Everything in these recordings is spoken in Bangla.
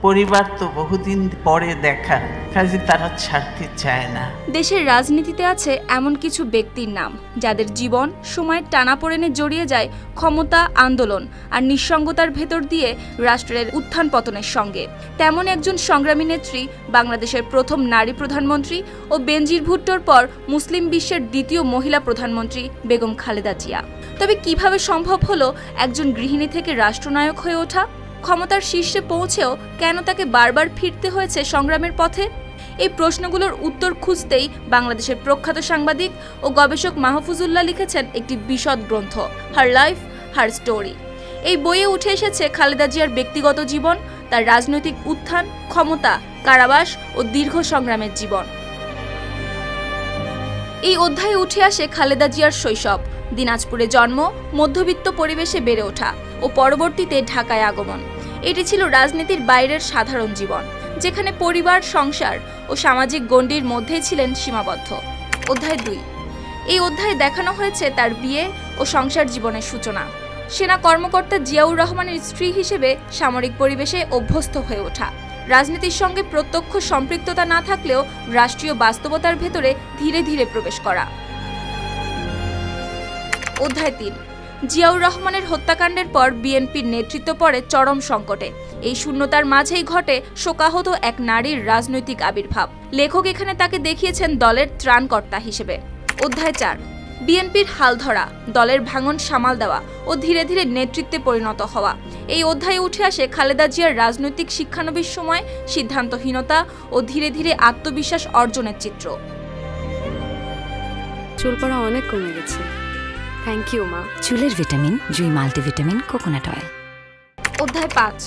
পরিবার তো বহুদিন পরে দেখা, কাজে তারা ছাড়তে চায় না। দেশের রাজনীতিতে আছে এমন কিছু ব্যক্তির নাম যাদের জীবন সময়ের টানাপোড়েনে জড়িয়ে যায় ক্ষমতা, আন্দোলন আর নিঃসঙ্গতার ভেতর দিয়ে রাষ্ট্রের উত্থান পতনের সঙ্গে। তেমন একজন সংগ্রামী নেত্রী, বাংলাদেশের প্রথম নারী প্রধানমন্ত্রী ও বেনজির ভুট্টোর পর মুসলিম বিশ্বের দ্বিতীয় মহিলা প্রধানমন্ত্রী বেগম খালেদা জিয়া। তবে কিভাবে সম্ভব হলো একজন গৃহিণী থেকে রাষ্ট্রনায়ক হয়ে ওঠা? ক্ষমতার শীর্ষে পৌঁছেও কেন তাকে বারবার ফিরতে হয়েছে সংগ্রামের পথে? এই প্রশ্নগুলোর উত্তর খুঁজতেই বাংলাদেশের প্রখ্যাত সাংবাদিক ও গবেষক মাহফুজুল্লাহ লিখেছেন একটি বিশদ গ্রন্থ, হার লাইফ হার স্টোরি। এই বইয়ে উঠে এসেছে খালেদা জিয়ার ব্যক্তিগত জীবন, তার রাজনৈতিক উত্থান, ক্ষমতা, কারাবাস ও দীর্ঘ সংগ্রামের জীবন। এই অধ্যায়ে উঠে আসে খালেদা জিয়ার শৈশব, দিনাজপুরে জন্ম, মধ্যবিত্ত পরিবেশে বেড়ে ওঠা ও পরবর্তীতে ঢাকায় আগমন। এটি ছিল রাজনীতির বাইরের সাধারণ জীবন, যেখানে পরিবার, সংসার ও সামাজিক গণ্ডির মধ্যেই ছিলেন সীমাবদ্ধ। অধ্যায় 2। এই অধ্যায়ে দেখানো হয়েছে তার বিয়ে ও সংসার জীবনের সূচনা। সেনা কর্মকর্তা জিয়াউর রহমানের স্ত্রী হিসেবে সামরিক পরিবেশে অভ্যস্ত হয়ে ওঠা, রাজনীতির সঙ্গে প্রত্যক্ষ সম্পৃক্ততা না থাকলেও রাষ্ট্রীয় বাস্তবতার ভেতরে ধীরে ধীরে প্রবেশ করা। অধ্যায় 3। জিয়াউর রহমানের হত্যাকাণ্ডের পর বিএনপির নেতৃত্ব পড়ে চরম সংকটে। এই শূন্যতার মাঝেই ঘটে শোকাহত এক নারীর রাজনৈতিক আবির্ভাব। লেখক এখানে তাকে দেখিয়েছেন দলের ত্রাণকর্তা হিসেবে। অধ্যায় 4। বিএনপির হাল ধরা, দলের ভাঙন সামাল দেওয়া ও ধীরে ধীরে নেতৃত্বে পরিণত হওয়া। এই অধ্যায়ে উঠে আসে খালেদা জিয়ার রাজনৈতিক শিক্ষানবিশ সময়, সিদ্ধান্তহীনতা ও ধীরে ধীরে আত্মবিশ্বাস অর্জনের চিত্র। চুল পড়া অনেক কমে গেছে। থ্যাংক ইউ মা। চুলের ভিটামিন জুই মাল্টিভিটামিন কোকোনাট অয়েল। অধ্যায় 5।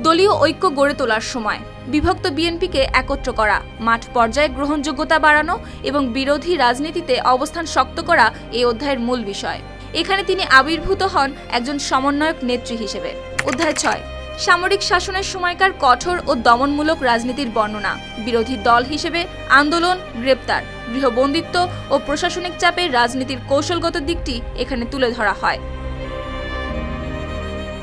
দলীয় ঐক্য গড়ে তোলার সময়, বিভক্ত বিএনপিকে একত্র করা, মাঠ পর্যায়ে গ্রহণযোগ্যতা বাড়ানো এবং বিরোধী রাজনীতিতে অবস্থান শক্ত করা এই অধ্যায়ের মূল বিষয়। এখানে তিনি আবির্ভূত হন একজন সমন্বয়ক নেত্রী হিসেবে। অধ্যায় 6। সামরিক শাসনের সময়কার কঠোর ও দমনমূলক রাজনীতির বর্ণনা, বিরোধী দল হিসেবে আন্দোলন, গ্রেপ্তার, গৃহবন্দিত্ব ও প্রশাসনিক চাপে রাজনীতির কৌশলগত দিকটি এখানে তুলে ধরা হয়।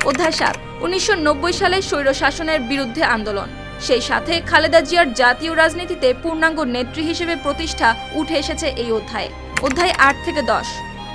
অধ্যায় 7। 1990 সালে স্বৈরশাসনের বিরুদ্ধে আন্দোলন, সেই সাথে খালেদা জিয়ার জাতীয় রাজনীতিতে পূর্ণাঙ্গ নেত্রী হিসেবে প্রতিষ্ঠা উঠে এসেছে এই অধ্যায়ে। অধ্যায় 8 থেকে 10।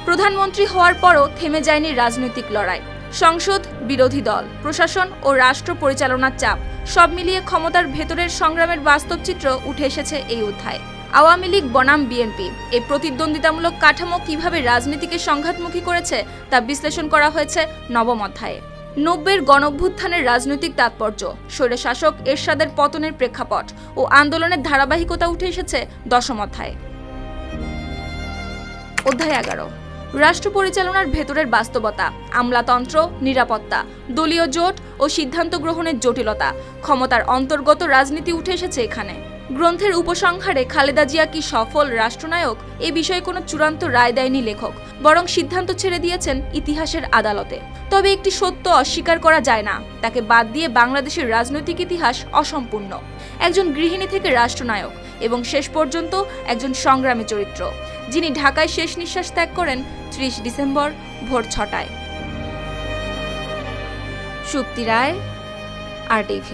প্রধানমন্ত্রী হওয়ার পরও থেমে যায়নি রাজনৈতিক লড়াই। সংসদ, বিরোধী দল, প্রশাসন ও রাষ্ট্র পরিচালনার চাপ, সব মিলিয়ে ক্ষমতার ভেতরের সংগ্রামের বাস্তব চিত্র উঠে এসেছে এই অধ্যায়ে। আওয়ামী লীগ বনাম বিএনপি, এই প্রতিদ্বন্দ্বিতামূলক কাঠামো কিভাবে রাজনীতিকে সংঘাতমুখী করেছে তা বিশ্লেষণ করা হয়েছে নবম অধ্যায়ে। 90-এর গণঅভ্যুত্থানের রাজনৈতিক তাৎপর্য, স্বৈরশাসক এরশাদের পতনের প্রেক্ষাপট ও আন্দোলনের ধারাবাহিকতা উঠে এসেছে দশম অধ্যায়ে। অধ্যায় 11। রাষ্ট্র পরিচালনার ভেতরের বাস্তবতা, আমলাতন্ত্র, নিরাপত্তা, দলীয় জোট ও সিদ্ধান্ত গ্রহণের জটিলতা, ক্ষমতার অন্তর্গত রাজনীতি উঠে এসেছে এখানে। গ্রন্থের উপসংহারে খালেদা জিয়া কি সফল রাষ্ট্রনায়ক এ বিষয়ে কোনো চূড়ান্ত রায় দেয়নি লেখক, বরং সিদ্ধান্ত ছেড়ে দিয়েছেন ইতিহাসের আদালতে। তবে একটি সত্য অস্বীকার করা যায় না, তাকে বাদ দিয়ে বাংলাদেশের রাজনৈতিক ইতিহাস অসম্পূর্ণ। একজন গৃহিণী থেকে রাষ্ট্রনায়ক এবং শেষ পর্যন্ত একজন সংগ্রামী চরিত্র, যিনি ঢাকায় শেষ নিঃশ্বাস ত্যাগ করেন 30 ডিসেম্বর ভোর 6টায়। শুক্তি রায়, RTV।